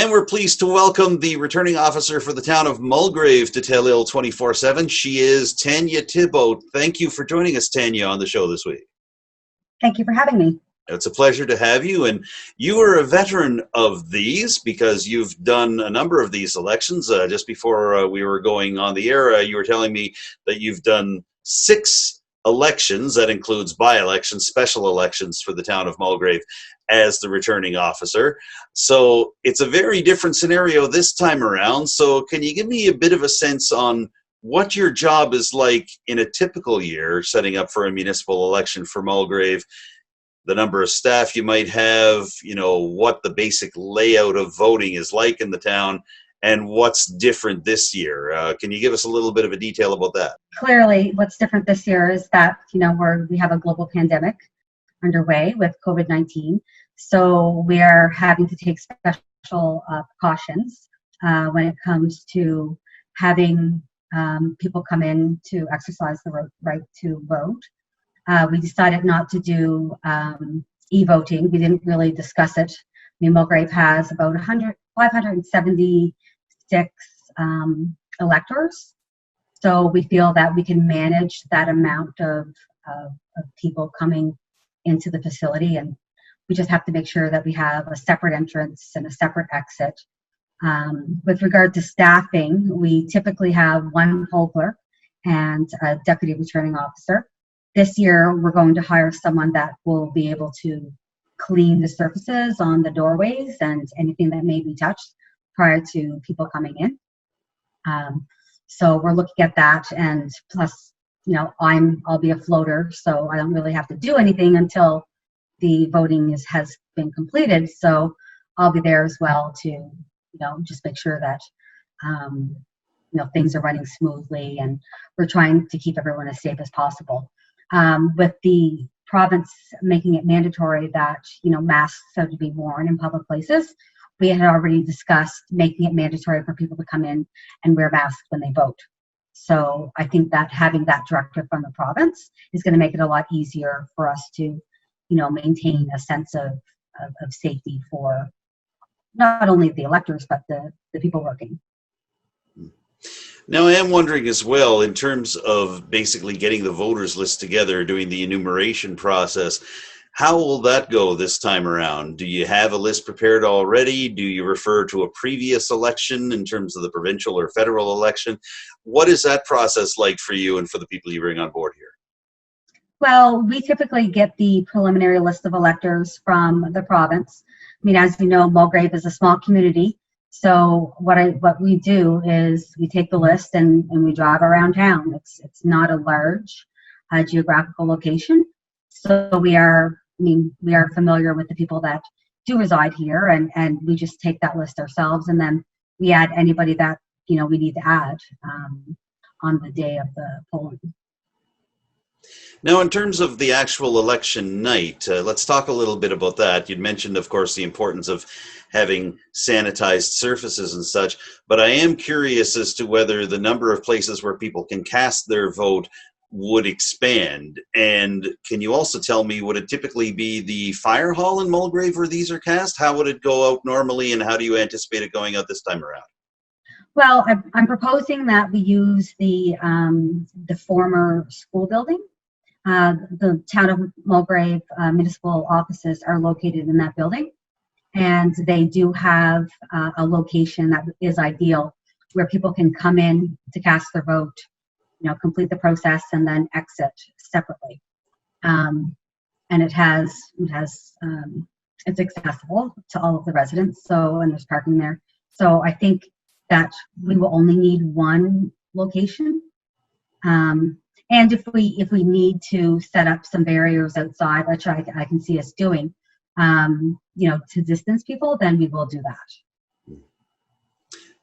And we're pleased to welcome the returning officer for the town of Mulgrave to Telile 24/7. She is Tanya Tibbo. Thank you for joining us, Tanya, on the show this week. Thank you for having me. It's a pleasure to have you. And you are a veteran of these because you've done a number of these elections. Just before we were going on the air, you were telling me that you've done 6 elections. That includes by-elections, special elections for the town of Mulgrave as the returning officer. So it's a very different scenario this time around. So can you give me a bit of a sense on what your job is like in a typical year, setting up for a municipal election for Mulgrave, the number of staff you might have, you know, what the basic layout of voting is like in the town, and what's different this year? Can you give us a little bit of a detail about that? Clearly, what's different this year is that, you know, we have a global pandemic underway with COVID-19. So we are having to take special precautions when it comes to having people come in to exercise the right to vote. We decided not to do e-voting. We didn't really discuss it. I mean, Mulgrave has about 576 electors. So we feel that we can manage that amount of people coming into the facility, and we just have to make sure that we have a separate entrance and a separate exit. With regard to staffing, we typically have 1 poll clerk and a deputy returning officer. This year, we're going to hire someone that will be able to clean the surfaces on the doorways and anything that may be touched prior to people coming in. So we're looking at that, and plus, you know, I'll be a floater, so I don't really have to do anything until the voting has been completed. So I'll be there as well to, you know, just make sure that you know, things are running smoothly, and we're trying to keep everyone as safe as possible. With the province making it mandatory that, you know, masks have to be worn in public places, we had already discussed making it mandatory for people to come in and wear masks when they vote. So I think that having that directive from the province is going to make it a lot easier for us to, you know, maintain a sense of safety for not only the electors, but the people working. Now, I am wondering as well, in terms of basically getting the voters list together, doing the enumeration process, how will that go this time around? Do you have a list prepared already? Do you refer to a previous election in terms of the provincial or federal election? What is that process like for you and for the people you bring on board here? Well, we typically get the preliminary list of electors from the province. I mean, as you know, Mulgrave is a small community. So what we do is we take the list and we drive around town. It's not a large geographical location. So we are familiar with the people that do reside here, and we just take that list ourselves, and then we add anybody that, you know, we need to add on the day of the polling. Now, in terms of the actual election night, let's talk a little bit about that. You'd mentioned, of course, the importance of having sanitized surfaces and such, but I am curious as to whether the number of places where people can cast their vote would expand. And can you also tell me, would it typically be the fire hall in Mulgrave where these are cast? How would it go out normally, and how do you anticipate it going out this time around? Well, I'm proposing that we use the former school building. The town of Mulgrave municipal offices are located in that building, and they do have a location that is ideal where people can come in to cast their vote, you know, complete the process, and then exit separately. And it's accessible to all of the residents. So, and there's parking there. So I think that we will only need 1 location. And if we need to set up some barriers outside, which I can see us doing, you know, to distance people, then we will do that.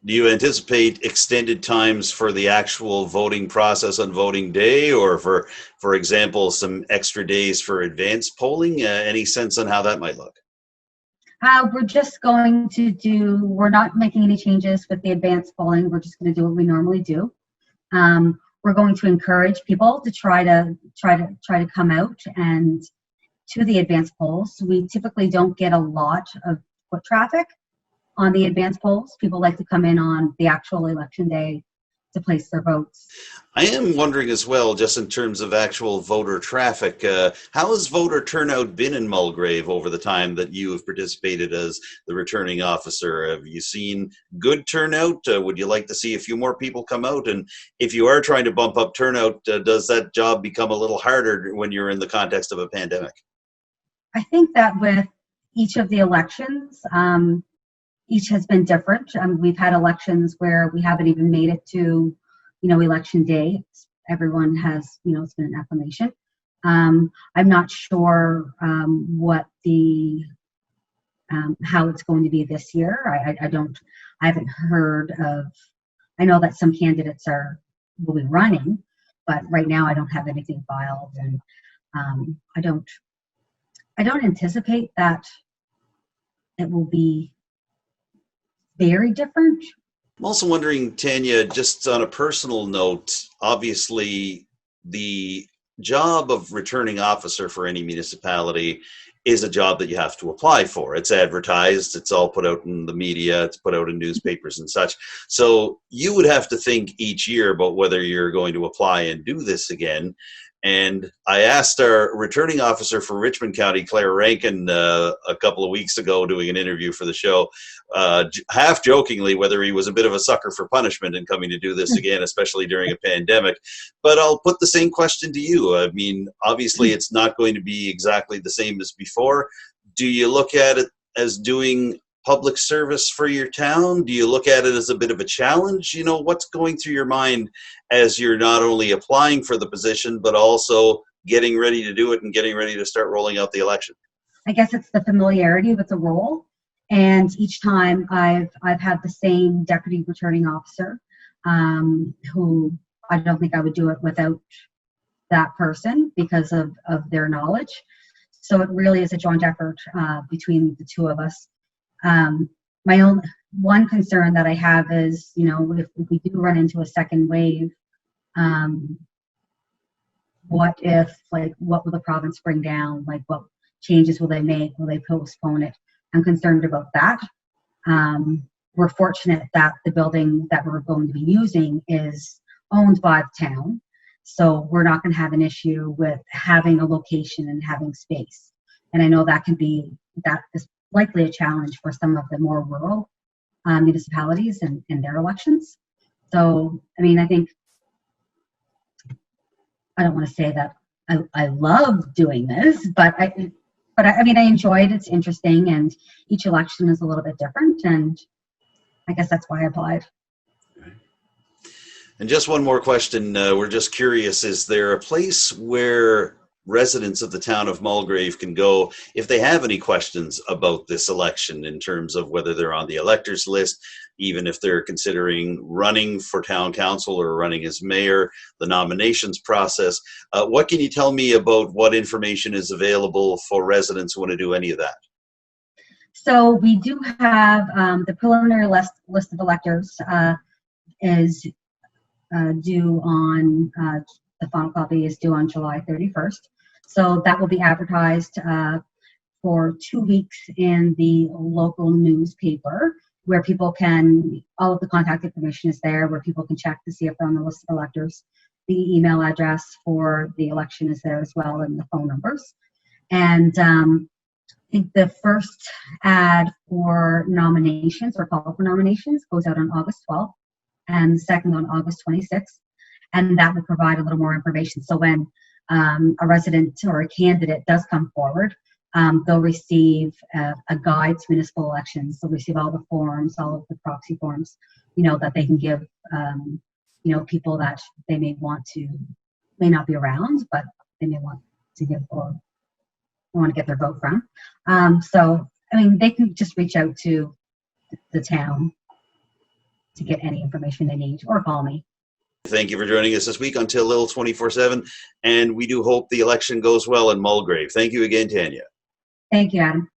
Do you anticipate extended times for the actual voting process on voting day, or for example, some extra days for advanced polling? Any sense on how that might look? We're just going to we're not making any changes with the advanced polling. We're just going to do what we normally do. We're going to encourage people to try to come out and to the advanced polls. We typically don't get a lot of foot traffic, on the advance polls. People like to come in on the actual election day to place their votes. I am wondering as well, just in terms of actual voter traffic, how has voter turnout been in Mulgrave over the time that you have participated as the returning officer? Have you seen good turnout? Would you like to see a few more people come out? And if you are trying to bump up turnout, does that job become a little harder when you're in the context of a pandemic? I think that with each of the elections, each has been different. We've had elections where we haven't even made it to, election day. Everyone has, it's been an acclamation. I'm not sure what the how it's going to be this year. I haven't heard of. I know that some candidates will be running, but right now I don't have anything filed, and I don't anticipate that it will be very different. I'm also wondering, Tanya, just on a personal note, obviously the job of returning officer for any municipality is a job that you have to apply for. It's advertised, it's all put out in the media, it's put out in newspapers and such. So you would have to think each year about whether you're going to apply and do this again. And I asked our returning officer for Richmond County, Claire Rankin, a couple of weeks ago doing an interview for the show, half jokingly, whether he was a bit of a sucker for punishment in coming to do this again, especially during a pandemic. But I'll put the same question to you. I mean, obviously, it's not going to be exactly the same as before. Do you look at it as doing public service for your town? Do you look at it as a bit of a challenge? What's going through your mind as you're not only applying for the position, but also getting ready to do it and getting ready to start rolling out the election? I guess it's the familiarity with the role. And each time I've had the same deputy returning officer, who I don't think I would do it without that person because of their knowledge. So it really is a joint effort between the two of us. My own one concern that I have is, if we do run into a second wave, what will the province bring down? Like, what changes will they make? Will they postpone it? I'm concerned about that. We're fortunate that the building that we're going to be using is owned by the town, so we're not going to have an issue with having a location and having space. And I know that is likely a challenge for some of the more rural municipalities and their elections. So, I mean, I think, I don't want to say that I love doing this, but I enjoy it. It's interesting, and each election is a little bit different, and I guess that's why I applied. And just one more question. We're just curious, is there a place where residents of the town of Mulgrave can go if they have any questions about this election, in terms of whether they're on the electors list, even if they're considering running for town council or running as mayor, the nominations process? What can you tell me about what information is available for residents who want to do any of that? So we do have the preliminary list of electors is due on, the final copy is due on July 31st. So that will be advertised for 2 weeks in the local newspaper, where people can, all of the contact information is there, where people can check to see if they're on the list of electors. The email address for the election is there as well, and the phone numbers. And I think the first ad for nominations, or call for nominations, goes out on August 12th, and the second on August 26th. And that will provide a little more information. So when a resident or a candidate does come forward, they'll receive a guide to municipal elections. They'll receive all the forms, all of the proxy forms, that they can give, people that they may not be around, but they may want to give or want to get their vote from. So, they can just reach out to the town to get any information they need, or call me. Thank you for joining us this week on Telile 24/7, and we do hope the election goes well in Mulgrave. Thank you again, Tanya. Thank you, Adam.